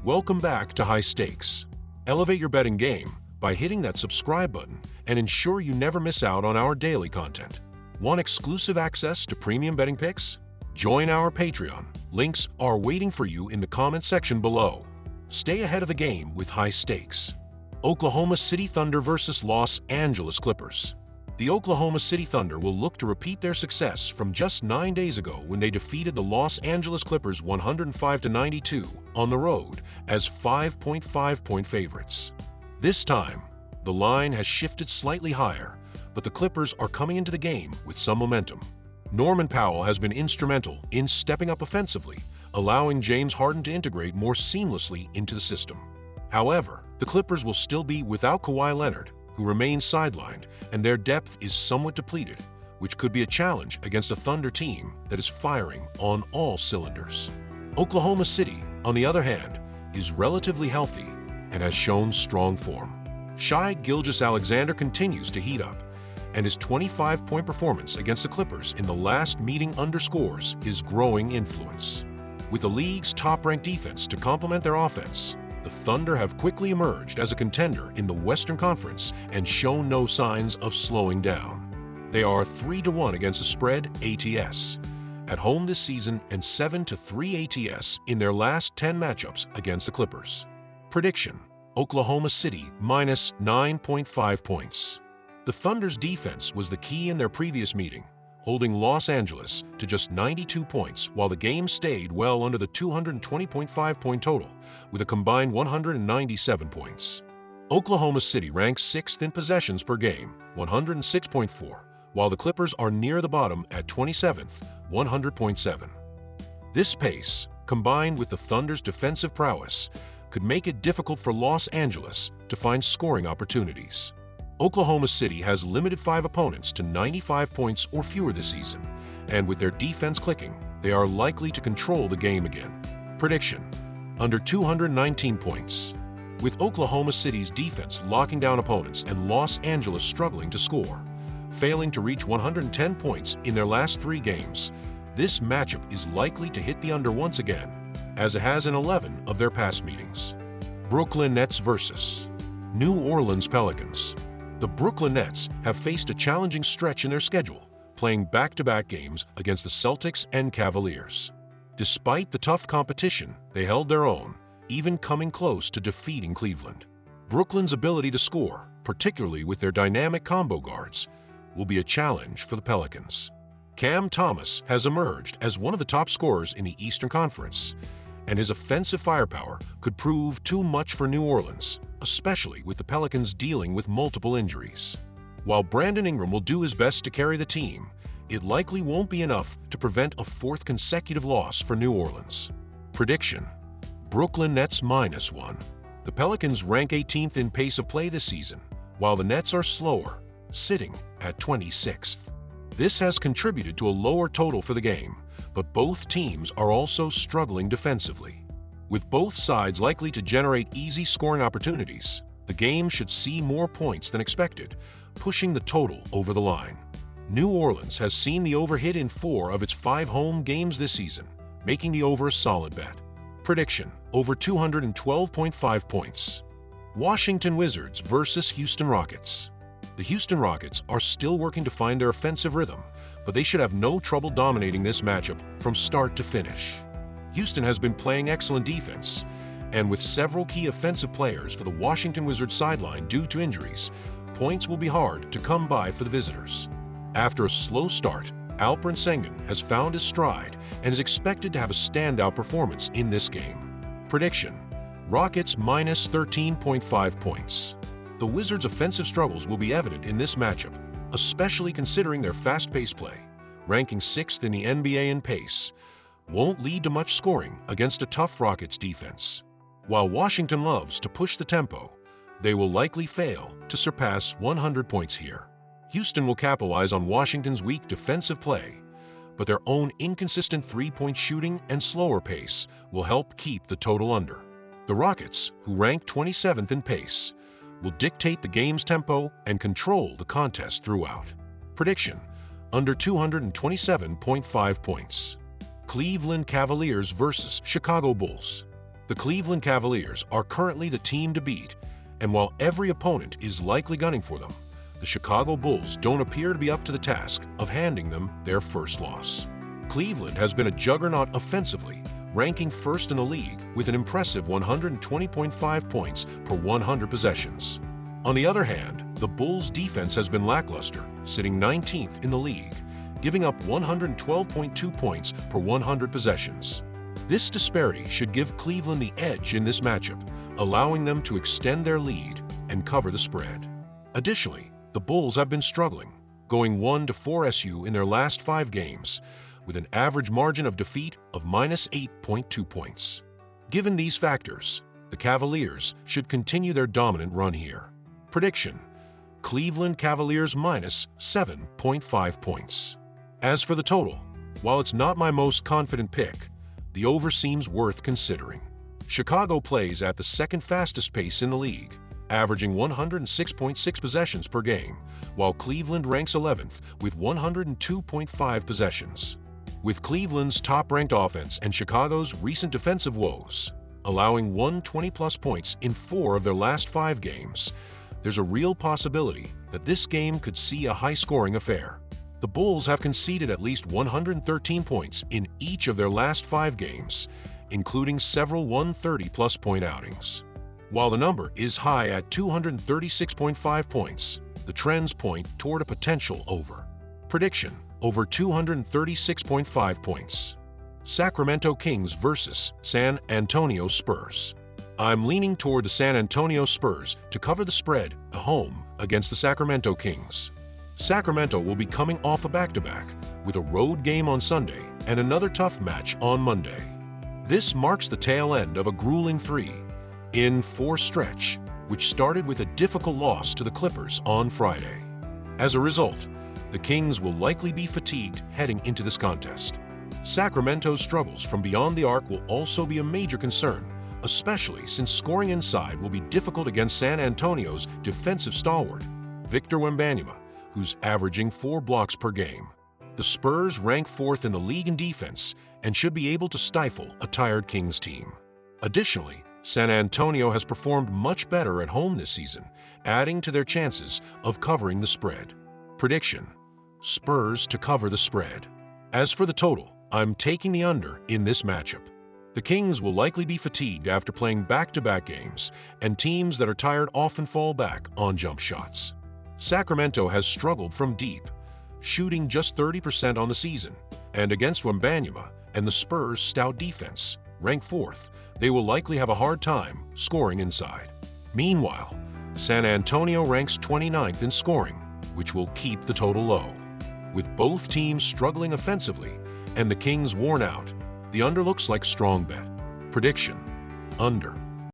Welcome back to High Stakes. Elevate your betting game by hitting that subscribe button and ensure you never miss out on our daily content. Want exclusive access to premium betting picks? Join our Patreon. Links are waiting for you in the comment section below. Stay ahead of the game with High Stakes. Oklahoma City Thunder vs. Los Angeles Clippers. The Oklahoma City Thunder will look to repeat their success from just 9 days ago when they defeated the Los Angeles Clippers 105-92 on the road as 5.5-point favorites. This time, the line has shifted slightly higher, but the Clippers are coming into the game with some momentum. Norman Powell has been instrumental in stepping up offensively, allowing James Harden to integrate more seamlessly into the system. However, the Clippers will still be without Kawhi Leonard, who remains sidelined, and their depth is somewhat depleted, which could be a challenge against a Thunder team that is firing on all cylinders. Oklahoma City, on the other hand, is relatively healthy and has shown strong form. Shai Gilgeous-Alexander continues to heat up, and his 25-point performance against the Clippers in the last meeting underscores his growing influence. With the league's top-ranked defense to complement their offense, the Thunder have quickly emerged as a contender in the Western Conference and shown no signs of slowing down. They are 3-1 against the spread ATS at home this season and 7-3 ATS in their last 10 matchups against the Clippers. Prediction: Oklahoma City minus 9.5 points. The Thunder's defense was the key in their previous meeting, holding Los Angeles to just 92 points while the game stayed well under the 220.5-point total, with a combined 197 points. Oklahoma City ranks 6th in possessions per game, 106.4, while the Clippers are near the bottom at 27th, 100.7. This pace, combined with the Thunder's defensive prowess, could make it difficult for Los Angeles to find scoring opportunities. Oklahoma City has limited 5 opponents to 95 points or fewer this season, and with their defense clicking, they are likely to control the game again. Prediction: under 219 points. With Oklahoma City's defense locking down opponents and Los Angeles struggling to score, failing to reach 110 points in their last 3 games, this matchup is likely to hit the under once again, as it has in 11 of their past meetings. Brooklyn Nets vs. New Orleans Pelicans. The Brooklyn Nets have faced a challenging stretch in their schedule, playing back-to-back games against the Celtics and Cavaliers. Despite the tough competition, they held their own, even coming close to defeating Cleveland. Brooklyn's ability to score, particularly with their dynamic combo guards, will be a challenge for the Pelicans. Cam Thomas has emerged as one of the top scorers in the Eastern Conference, and his offensive firepower could prove too much for New Orleans, especially with the Pelicans dealing with multiple injuries. While Brandon Ingram will do his best to carry the team, it likely won't be enough to prevent a 4th consecutive loss for New Orleans. Prediction: Brooklyn Nets -1. The Pelicans rank 18th in pace of play this season, while the Nets are slower, sitting at 26th. This has contributed to a lower total for the game, but both teams are also struggling defensively. With both sides likely to generate easy scoring opportunities, the game should see more points than expected, pushing the total over the line. New Orleans has seen the over hit in 4 of its 5 home games this season, making the over a solid bet. Prediction: over 212.5 points. Washington Wizards vs. Houston Rockets. The Houston Rockets are still working to find their offensive rhythm, but they should have no trouble dominating this matchup from start to finish. Houston has been playing excellent defense, and with several key offensive players for the Washington Wizards sideline due to injuries, points will be hard to come by for the visitors. After a slow start, Alperen Sengun has found his stride and is expected to have a standout performance in this game. Prediction: Rockets -13.5 points. The Wizards' offensive struggles will be evident in this matchup, especially considering their fast-paced play, ranking 6th in the NBA in pace, won't lead to much scoring against a tough Rockets defense. While Washington loves to push the tempo, they will likely fail to surpass 100 points here. Houston will capitalize on Washington's weak defensive play, but their own inconsistent 3-point shooting and slower pace will help keep the total under. The Rockets, who rank 27th in pace, will dictate the game's tempo and control the contest throughout. Prediction: under 227.5 points. Cleveland Cavaliers vs. Chicago Bulls. The Cleveland Cavaliers are currently the team to beat, and while every opponent is likely gunning for them, the Chicago Bulls don't appear to be up to the task of handing them their first loss. Cleveland has been a juggernaut offensively, ranking first in the league with an impressive 120.5 points per 100 possessions. On the other hand, the Bulls' defense has been lackluster, sitting 19th in the league, giving up 112.2 points per 100 possessions. This disparity should give Cleveland the edge in this matchup, allowing them to extend their lead and cover the spread. Additionally, the Bulls have been struggling, going 1-4 SU in their last 5 games, with an average margin of defeat of -8.2 points. Given these factors, the Cavaliers should continue their dominant run here. Prediction: Cleveland Cavaliers -7.5 points. As for the total, while it's not my most confident pick, the over seems worth considering. Chicago plays at the second fastest pace in the league, averaging 106.6 possessions per game, while Cleveland ranks 11th with 102.5 possessions. With Cleveland's top-ranked offense and Chicago's recent defensive woes, allowing 120-plus points in 4 of their last 5 games, there's a real possibility that this game could see a high-scoring affair. The Bulls have conceded at least 113 points in each of their last 5 games, including several 130-plus point outings. While the number is high at 236.5 points, the trends point toward a potential over. Prediction: over 236.5 points. Sacramento Kings versus San Antonio Spurs. I'm leaning toward the San Antonio Spurs to cover the spread at home against the Sacramento Kings. Sacramento will be coming off a back-to-back with a road game on Sunday and another tough match on Monday. This marks the tail end of a grueling 3-in-4 stretch, which started with a difficult loss to the Clippers on Friday. As a result, the Kings will likely be fatigued heading into this contest. Sacramento's struggles from beyond the arc will also be a major concern, especially since scoring inside will be difficult against San Antonio's defensive stalwart, Victor Wembanyama, who's averaging 4 blocks per game. The Spurs rank 4th in the league in defense and should be able to stifle a tired Kings team. Additionally, San Antonio has performed much better at home this season, adding to their chances of covering the spread. Prediction: Spurs to cover the spread. As for the total, I'm taking the under in this matchup. The Kings will likely be fatigued after playing back-to-back games, and teams that are tired often fall back on jump shots. Sacramento has struggled from deep, shooting just 30% on the season, and against Wembanyama and the Spurs' stout defense, ranked 4th, they will likely have a hard time scoring inside. Meanwhile, San Antonio ranks 29th in scoring, which will keep the total low. With both teams struggling offensively and the Kings worn out, the under looks like strong bet. Prediction: under.